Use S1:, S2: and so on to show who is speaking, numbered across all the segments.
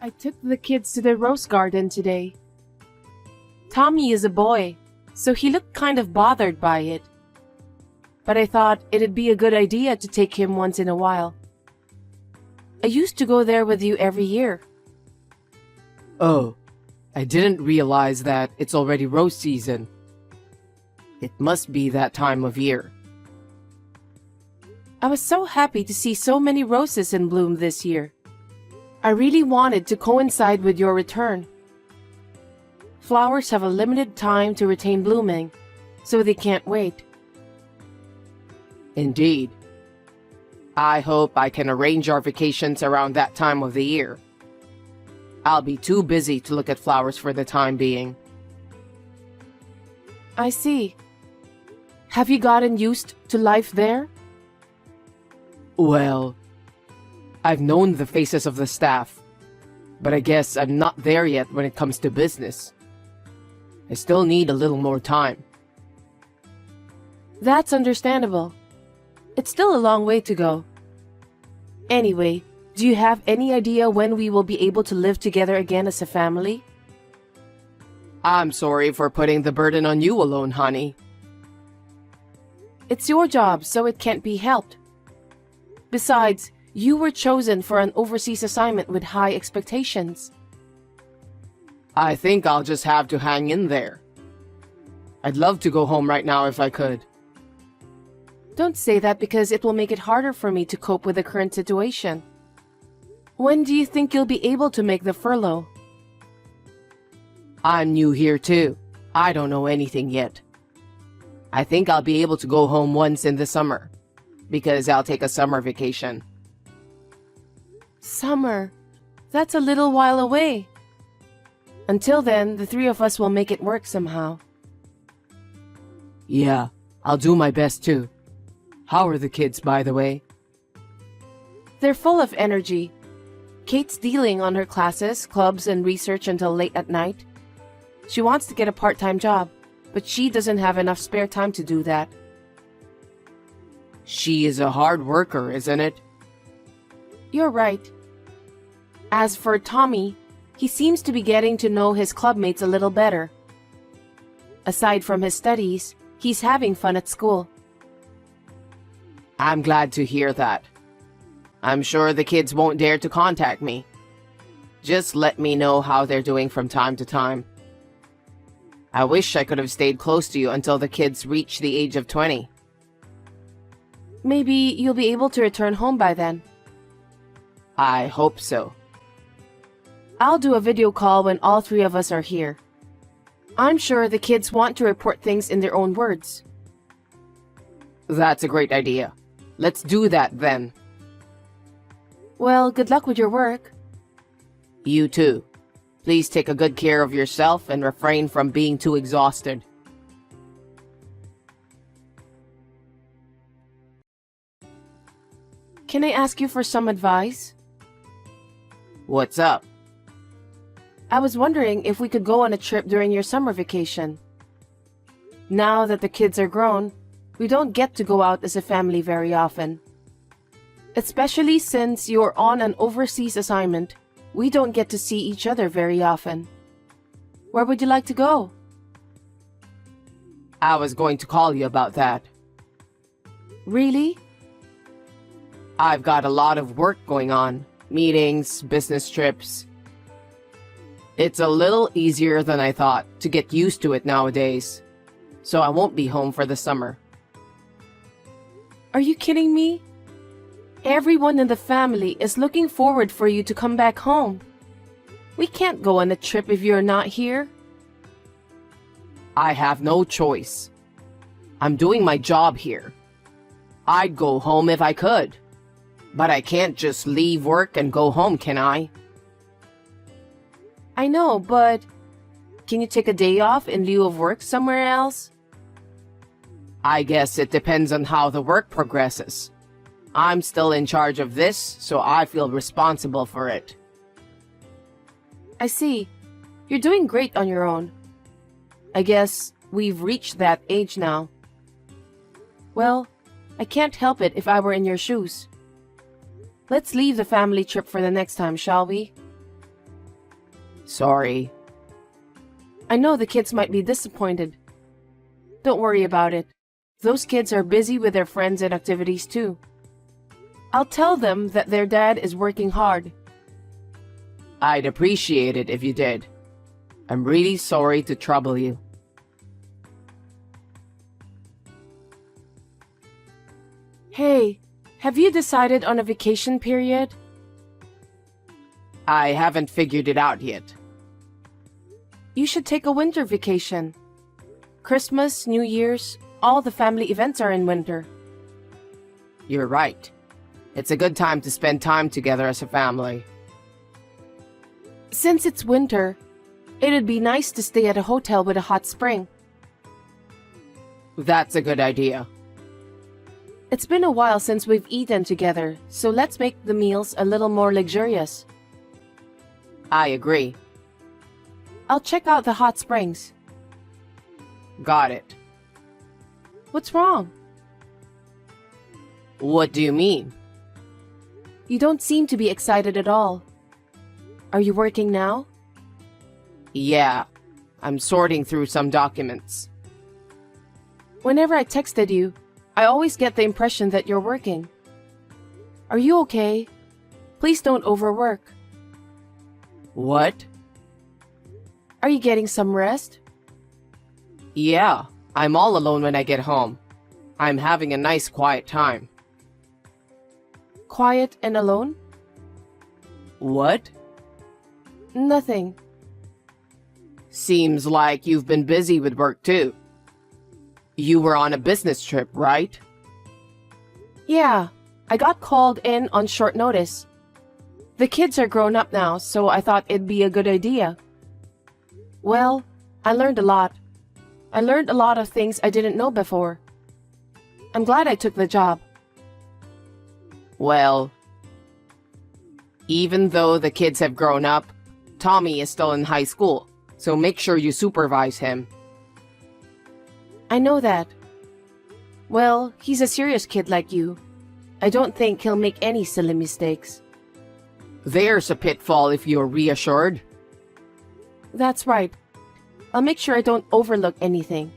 S1: I took the kids to the rose garden today. Tommy is a boy, so he looked kind of bothered by it. But I thought it'd be a good idea to take him once in a while. I used to go there with you every year.
S2: Oh, I didn't realize that it's already rose season. It must be that time of year.
S1: I was so happy to see so many roses in bloom this year. I really wanted to coincide with your return. Flowers have a limited time to retain blooming, so they can't wait.
S2: Indeed. I hope I can arrange our vacations around that time of the year. I'll be too busy to look at flowers for the time being.
S1: I see. Have you gotten used to life there?
S2: Well, I've known the faces of the staff, but I guess I'm not there yet when it comes to business. I still need a little more time.
S1: That's understandable. It's still a long way to go. Anyway, do you have any idea when we will be able to live together again as a family?
S2: I'm sorry for putting the burden on you alone, honey.
S1: It's your job, so it can't be helped. Besides, you were chosen for an overseas assignment with high expectations.
S2: I think I'll just have to hang in there. I'd love to go home right now if I could.
S1: Don't say that because it will make it harder for me to cope with the current situation. When do you think you'll be able to make the furlough?
S2: I'm new here too. I don't know anything yet. I think I'll be able to go home once in the summer, because I'll take a summer vacation.
S1: Summer? That's a little while away. Until then, the three of us will make it work somehow.
S2: Yeah, I'll do my best too. How are the kids, by the way?
S1: They're full of energy. Kate's dealing on her classes, clubs, and research until late at night. She wants to get a part-time job, but she doesn't have enough spare time to do that.
S2: She is a hard worker, isn't it?
S1: You're right. As for Tommy, he seems to be getting to know his clubmates a little better. Aside from his studies, he's having fun at school.
S2: I'm glad to hear that. I'm sure the kids won't dare to contact me. Just let me know how they're doing from time to time. I wish I could have stayed close to you until the kids reach the age of 20.
S1: Maybe you'll be able to return home by then.
S2: I hope so.
S1: I'll do a video call when all three of us are here. I'm sure the kids want to report things in their own words.
S2: That's a great idea. Let's do that then.
S1: Well, good luck with your work.
S2: You too. Please take a good care of yourself and refrain from being too exhausted.
S1: Can I ask you for some advice?
S2: What's up?
S1: I was wondering if we could go on a trip during your summer vacation. Now that the kids are grown, we don't get to go out as a family very often. Especially since you're on an overseas assignment, we don't get to see each other very often. Where would you like to go?
S2: I was going to call you about that.
S1: Really?
S2: I've got a lot of work going on. Meetings, business trips. It's a little easier than I thought to get used to it nowadays. So I won't be home for the summer.
S1: Are you kidding me? Everyone in the family is looking forward for you to come back home. We can't go on a trip if you're not here.
S2: I have no choice. I'm doing my job here. I'd go home if I could. But I can't just leave work and go home, can I?
S1: I know, but can you take a day off in lieu of work somewhere else?
S2: I guess it depends on how the work progresses. I'm still in charge of this, so I feel responsible for it.
S1: I see. You're doing great on your own. I guess we've reached that age now. Well, I can't help it if I were in your shoes. Let's leave the family trip for the next time, shall we?
S2: Sorry.
S1: I know the kids might be disappointed. Don't worry about it. Those kids are busy with their friends and activities too. I'll tell them that their dad is working hard.
S2: I'd appreciate it if you did. I'm really sorry to trouble you.
S1: Hey, have you decided on a vacation period?
S2: I haven't figured it out yet.
S1: You should take a winter vacation. Christmas, New Year's, all the family events are in winter.
S2: You're right. It's a good time to spend time together as a family.
S1: Since it's winter, it'd be nice to stay at a hotel with a hot spring.
S2: That's a good idea.
S1: It's been a while since we've eaten together, so let's make the meals a little more luxurious.
S2: I agree.
S1: I'll check out the hot springs.
S2: Got it.
S1: What's wrong?
S2: What do you mean?
S1: You don't seem to be excited at all. Are you working now?
S2: Yeah, I'm sorting through some documents.
S1: Whenever I texted you, I always get the impression that you're working. Are you okay? Please don't overwork.
S2: What?
S1: Are you getting some rest?
S2: Yeah, I'm all alone when I get home. I'm having a nice quiet time.
S1: Quiet and alone?
S2: What?
S1: Nothing.
S2: Seems like you've been busy with work too. You were on a business trip, right?
S1: Yeah, I got called in on short notice. The kids are grown up now, so I thought it'd be a good idea. Well, I learned a lot. I learned a lot of things I didn't know before. I'm glad I took the job.
S2: Well, even though the kids have grown up, Tommy is still in high school, so make sure you supervise him.
S1: I know that. Well, he's a serious kid like you. I don't think he'll make any silly mistakes.
S2: There's a pitfall if you're reassured.
S1: That's right. I'll make sure I don't overlook anything.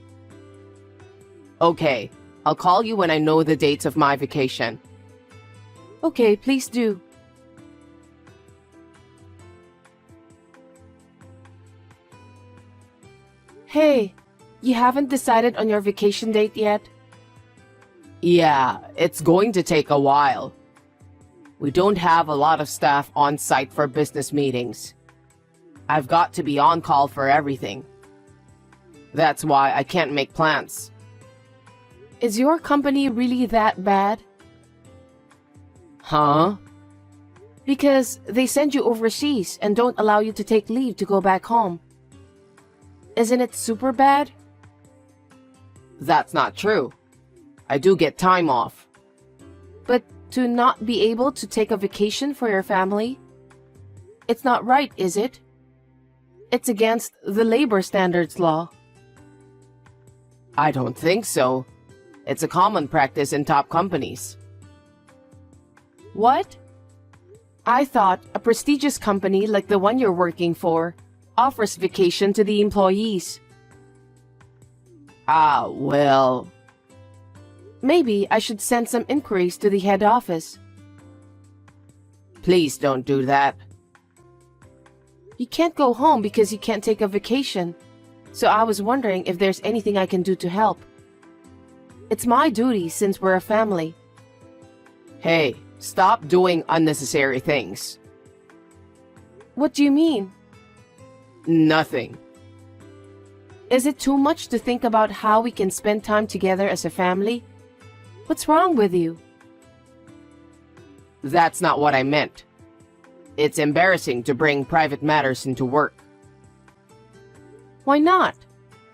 S2: Okay, I'll call you when I know the dates of my vacation.
S1: Okay, please do. Hey, you haven't decided on your vacation date yet?
S2: Yeah, it's going to take a while. We don't have a lot of staff on site for business meetings. I've got to be on call for everything. That's why I can't make plans.
S1: Is your company really that bad?
S2: Huh?
S1: Because they send you overseas and don't allow you to take leave to go back home. Isn't it super bad?
S2: That's not true. I do get time off.
S1: But to not be able to take a vacation for your family? It's not right, is it? It's against the labor standards law.
S2: I don't think so. It's a common practice in top companies.
S1: What? I thought a prestigious company like the one you're working for offers vacation to the employees.
S2: Well...
S1: Maybe I should send some inquiries to the head office.
S2: Please don't do that.
S1: You can't go home because you can't take a vacation. So I was wondering if there's anything I can do to help. It's my duty since we're a family.
S2: Hey, stop doing unnecessary things.
S1: What do you mean?
S2: Nothing.
S1: Is it too much to think about how we can spend time together as a family? What's wrong with you?
S2: That's not what I meant. It's embarrassing to bring private matters into work.
S1: Why not?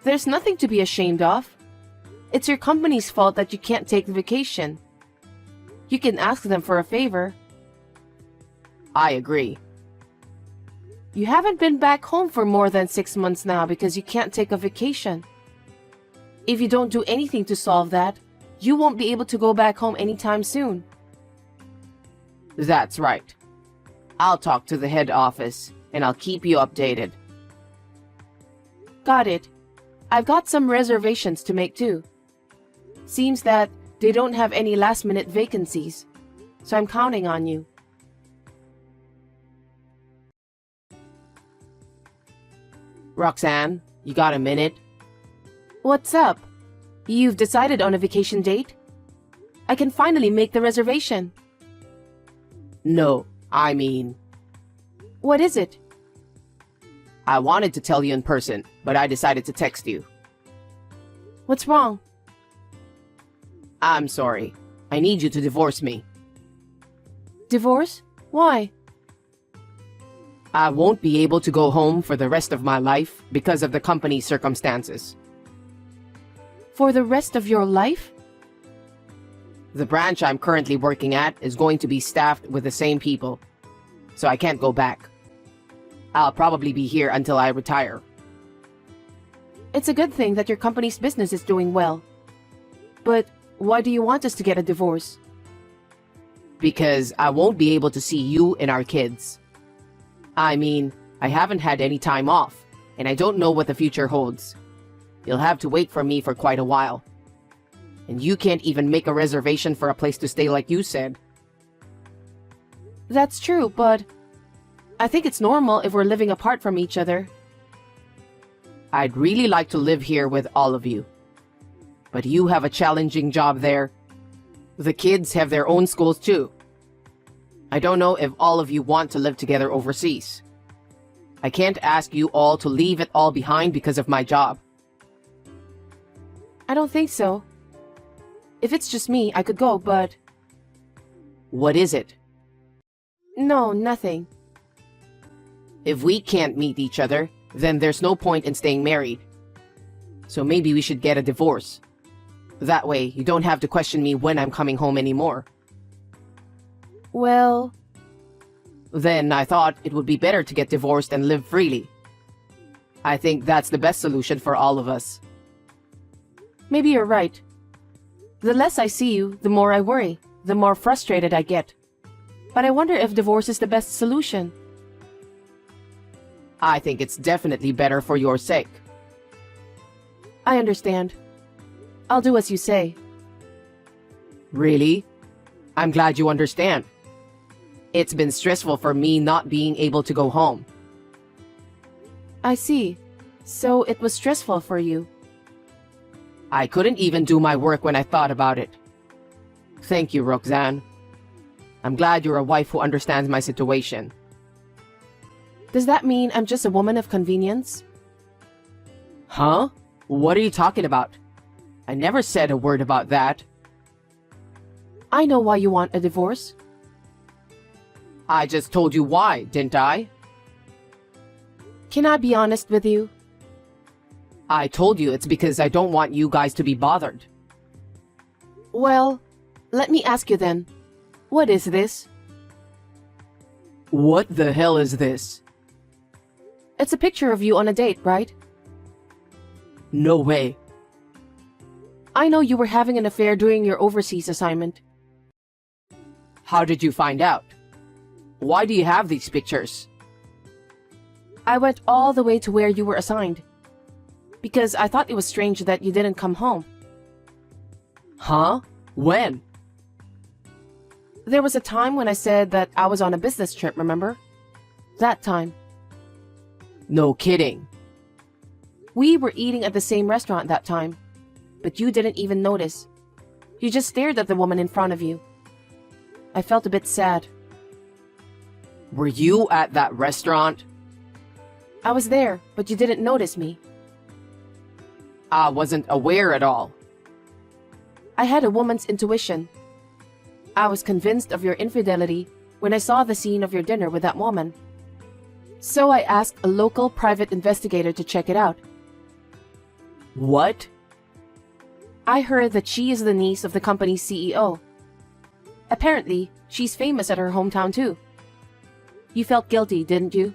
S1: There's nothing to be ashamed of. It's your company's fault that you can't take the vacation. You can ask them for a favor.
S2: I agree.
S1: You haven't been back home for more than 6 months now because you can't take a vacation. If you don't do anything to solve that, you won't be able to go back home anytime soon.
S2: That's right. I'll talk to the head office and I'll keep you updated.
S1: Got it. I've got some reservations to make too. Seems that they don't have any last-minute vacancies, so I'm counting on you.
S2: Roxanne, you got a minute?
S1: What's up? You've decided on a vacation date? I can finally make the reservation.
S2: No, I mean,
S1: What is it?
S2: I wanted to tell you in person, but I decided to text you.
S1: What's wrong?
S2: I'm sorry. I need you to divorce me.
S1: Divorce? Why?
S2: I won't be able to go home for the rest of my life because of the company's circumstances.
S1: For the rest of your life?
S2: The branch I'm currently working at is going to be staffed with the same people, so I can't go back. I'll probably be here until I retire.
S1: It's a good thing that your company's business is doing well. But why do you want us to get a divorce?
S2: Because I won't be able to see you and our kids. I mean, I haven't had any time off, and I don't know what the future holds. You'll have to wait for me for quite a while. And you can't even make a reservation for a place to stay like you said.
S1: That's true, but I think it's normal if we're living apart from each other.
S2: I'd really like to live here with all of you. But you have a challenging job there. The kids have their own schools too. I don't know if all of you want to live together overseas. I can't ask you all to leave it all behind because of my job.
S1: I don't think so. If it's just me, I could go, but
S2: What is it?
S1: no, nothing.
S2: If we can't meet each other, then there's no point in staying married. So maybe we should get a divorce. That way, you don't have to question me when I'm coming home anymore.
S1: Well,
S2: Then I thought it would be better to get divorced and live freely. I think that's the best solution for all of us.
S1: maybe you're right. The less I see you, the more I worry, the more frustrated I get. But I wonder if divorce is the best solution.
S2: I think it's definitely better for your sake.
S1: I understand. I'll do as you say.
S2: Really? I'm glad you understand. It's been stressful for me not being able to go home.
S1: I see. So it was stressful for you.
S2: I couldn't even do my work when I thought about it. Thank you, Roxanne. I'm glad you're a wife who understands my situation.
S1: Does that mean I'm just a woman of convenience?
S2: Huh? What are you talking about? I never said a word about that.
S1: I know why you want a divorce.
S2: I just told you why, didn't I?
S1: Can I be honest with you?
S2: I told you it's because I don't want you guys to be bothered.
S1: Well, let me ask you then. What is this?
S2: What the hell is this?
S1: It's a picture of you on a date, right?
S2: No way.
S1: I know you were having an affair during your overseas assignment.
S2: How did you find out? Why do you have these pictures?
S1: I went all the way to where you were assigned. Because I thought it was strange that you didn't come home.
S2: Huh? When?
S1: There was a time when I said that I was on a business trip, remember? That time.
S2: No kidding.
S1: We were eating at the same restaurant that time. But you didn't even notice. You just stared at the woman in front of you. I felt a bit sad.
S2: Were you at that restaurant?
S1: I was there, but you didn't notice me.
S2: I wasn't aware at all.
S1: I had a woman's intuition. I was convinced of your infidelity when I saw the scene of your dinner with that woman. So I asked a local private investigator to check it out.
S2: What?
S1: I heard that she is the niece of the company's CEO. Apparently, she's famous at her hometown too. You felt guilty, didn't you?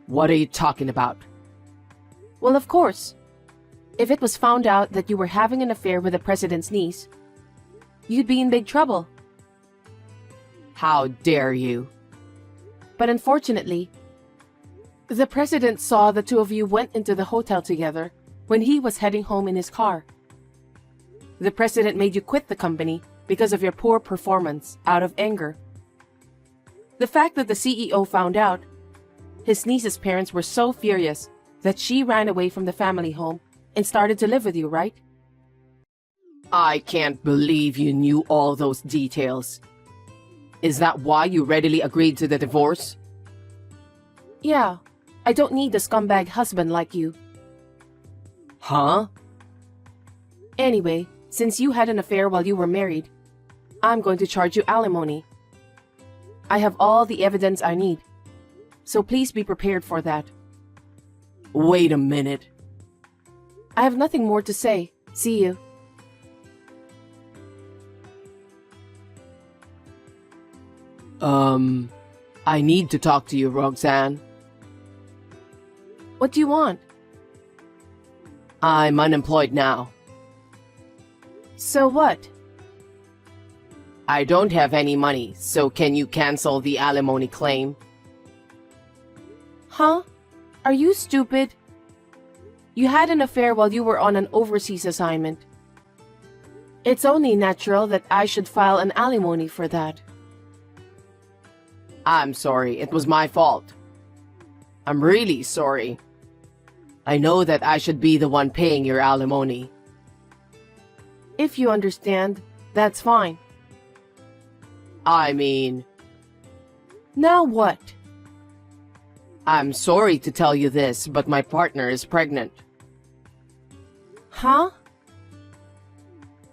S2: What are you talking about?
S1: Well, of course. If it was found out that you were having an affair with the president's niece, you'd be in big trouble.
S2: How dare you?
S1: But unfortunately, the president saw the two of you went into the hotel together when he was heading home in his car. The president made you quit the company because of your poor performance out of anger. The fact that the CEO found out, his niece's parents were so furious that she ran away from the family home and started to live with you, right?
S2: I can't believe you knew all those details. Is that why you readily agreed to the divorce?
S1: Yeah, I don't need a scumbag husband like you.
S2: Huh?
S1: Anyway, since you had an affair while you were married, I'm going to charge you alimony. I have all the evidence I need, so please be prepared for that.
S2: Wait a minute.
S1: I have nothing more to say. See you.
S2: I need to talk to you, Roxanne.
S1: What do you want?
S2: I'm unemployed now.
S1: So what?
S2: I don't have any money, so can you cancel the alimony claim?
S1: Huh? Are you stupid? You had an affair while you were on an overseas assignment. It's only natural that I should file an alimony for that.
S2: I'm sorry, it was my fault. I'm really sorry. I know that I should be the one paying your alimony.
S1: If you understand, that's fine.
S2: I mean,
S1: Now what?
S2: I'm sorry to tell you this, but my partner is pregnant.
S1: Huh?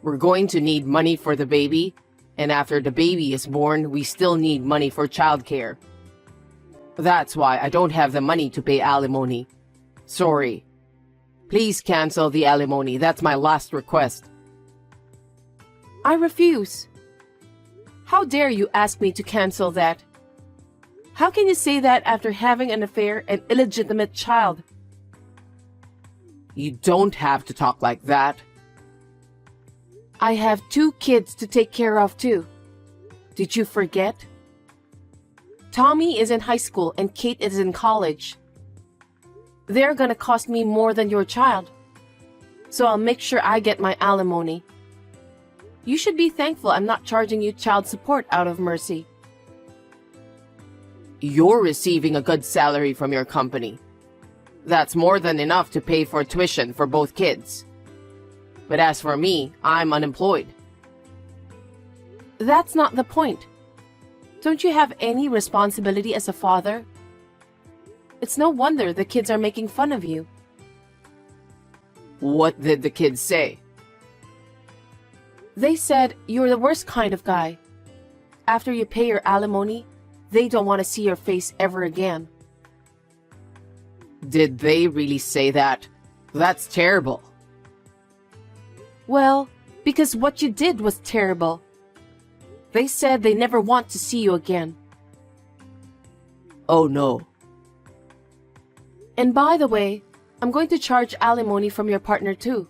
S2: We're going to need money for the baby, and after the baby is born, we still need money for childcare. That's why I don't have the money to pay alimony. Sorry. Please cancel the alimony. That's my last request.
S1: I refuse. How dare you ask me to cancel that? How can you say that after having an affair and illegitimate child?
S2: You don't have to talk like that.
S1: I have 2 kids to take care of too. Did you forget? Tommy is in high school and Kate is in college. They're gonna cost me more than your child. So I'll make sure I get my alimony. You should be thankful I'm not charging you child support out of mercy.
S2: You're receiving a good salary from your company. That's more than enough to pay for tuition for both kids. But as for me, I'm unemployed.
S1: That's not the point. Don't you have any responsibility as a father? It's no wonder the kids are making fun of you.
S2: What did the kids say?
S1: They said you're the worst kind of guy. After you pay your alimony, they don't want to see your face ever again.
S2: Did they really say that? That's terrible.
S1: Well, because what you did was terrible. They said they never want to see you again.
S2: Oh no.
S1: And by the way, I'm going to charge alimony from your partner too.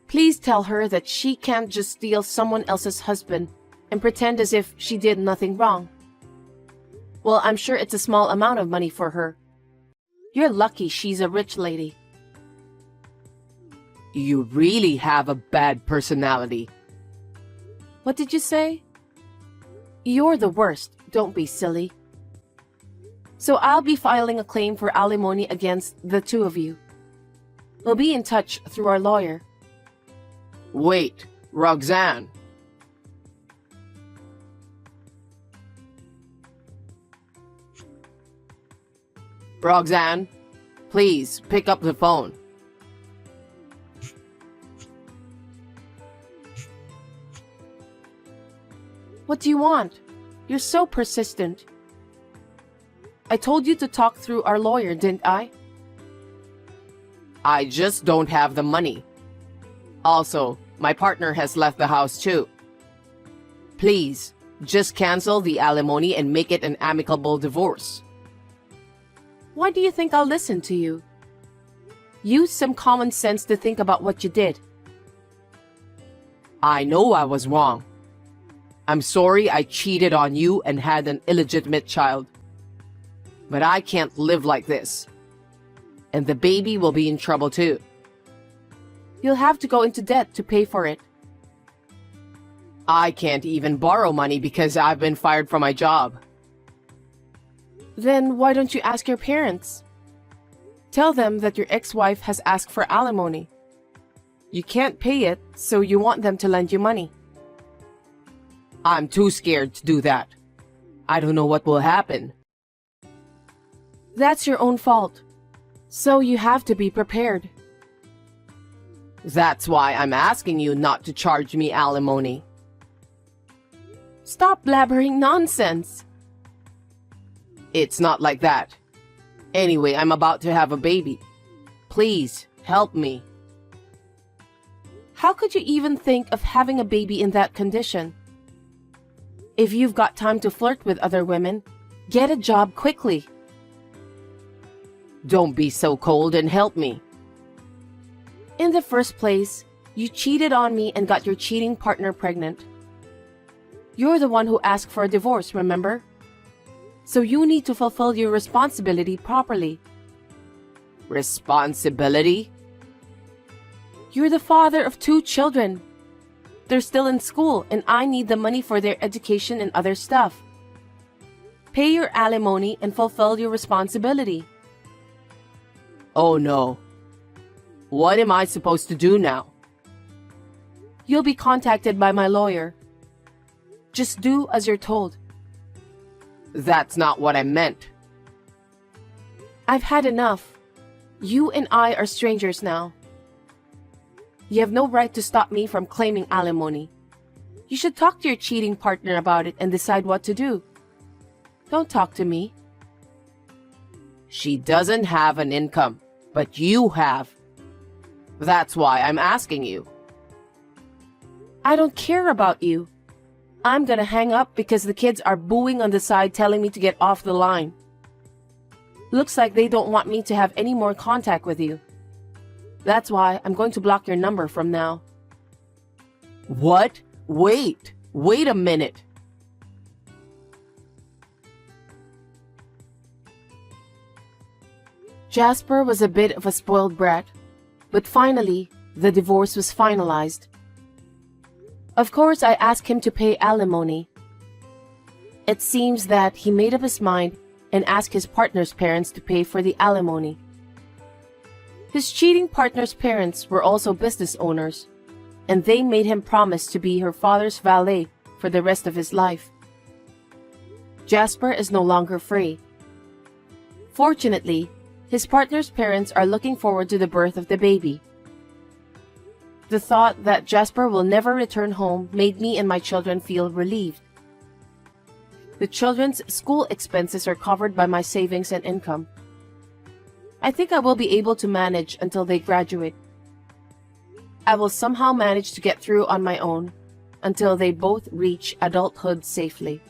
S1: Please tell her that she can't just steal someone else's husband and pretend as if she did nothing wrong. Well, I'm sure it's a small amount of money for her. You're lucky she's a rich lady.
S2: You really have a bad personality.
S1: What did you say? You're the worst, don't be silly. So I'll be filing a claim for alimony against the 2 of you. We'll be in touch through our lawyer.
S2: Wait, Roxanne. Roxanne, please pick up the phone.
S1: What do you want? You're so persistent. I told you to talk through our lawyer, didn't I?
S2: I just don't have the money. Also, my partner has left the house too. Please, just cancel the alimony and make it an amicable divorce.
S1: Why do you think I'll listen to you? Use some common sense to think about what you did.
S2: I know I was wrong. I'm sorry I cheated on you and had an illegitimate child. But I can't live like this. And the baby will be in trouble too.
S1: You'll have to go into debt to pay for it.
S2: I can't even borrow money because I've been fired from my job.
S1: Then why don't you ask your parents? Tell them that your ex-wife has asked for alimony. You can't pay it, so you want them to lend you money.
S2: I'm too scared to do that. I don't know what will happen.
S1: That's your own fault. So you have to be prepared.
S2: That's why I'm asking you not to charge me alimony.
S1: Stop blabbering nonsense.
S2: It's not like that. Anyway, I'm about to have a baby. Please, help me.
S1: How could you even think of having a baby in that condition? If you've got time to flirt with other women, get a job quickly.
S2: Don't be so cold and help me.
S1: In the first place, you cheated on me and got your cheating partner pregnant. You're the one who asked for a divorce, remember? So you need to fulfill your responsibility properly.
S2: Responsibility?
S1: You're the father of 2 children. They're still in school and I need the money for their education and other stuff. Pay your alimony and fulfill your responsibility.
S2: Oh no. What am I supposed to do now?
S1: You'll be contacted by my lawyer. Just do as you're told.
S2: That's not what I meant.
S1: I've had enough. You and I are strangers now. You have no right to stop me from claiming alimony. You should talk to your cheating partner about it and decide what to do. Don't talk to me.
S2: She doesn't have an income, but you have. That's why I'm asking you.
S1: I don't care about you. I'm gonna hang up because the kids are booing on the side telling me to get off the line. Looks like they don't want me to have any more contact with you. That's why I'm going to block your number from now.
S2: What? Wait a minute.
S1: Jasper was a bit of a spoiled brat, but finally, the divorce was finalized. Of course, I asked him to pay alimony. It seems that he made up his mind and asked his partner's parents to pay for the alimony. His cheating partner's parents were also business owners, and they made him promise to be her father's valet for the rest of his life. Jasper is no longer free. Fortunately, his partner's parents are looking forward to the birth of the baby. The thought that Jasper will never return home made me and my children feel relieved. The children's school expenses are covered by my savings and income. I think I will be able to manage until they graduate. I will somehow manage to get through on my own until they both reach adulthood safely.